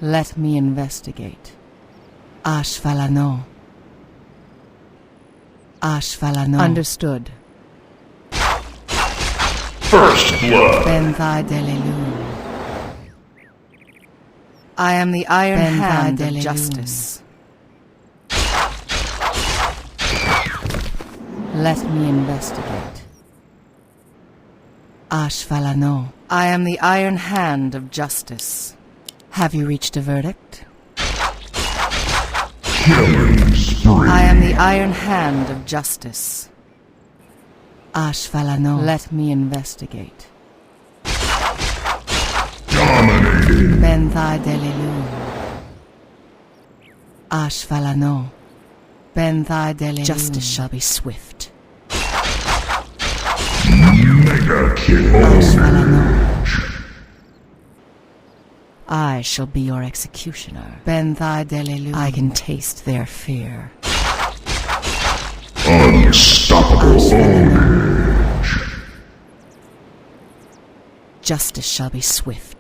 Let me investigate. Ashvalano. Ashvalano. Understood. First blood. Benthai Delilun. I am the iron hand of justice. Let me investigate. Ashvalano. I am the iron hand of justice. Have you reached a verdict? Killing spree. I am the iron hand of justice. Ashvalano. Let me investigate. Dominating. Benthai Delilun. Ashvalano. Benthai Delilun. Justice shall be swift. Mega kill. I shall be your executioner. Benthai Delilun. I can taste their fear. Unstoppable. Justice shall be swift.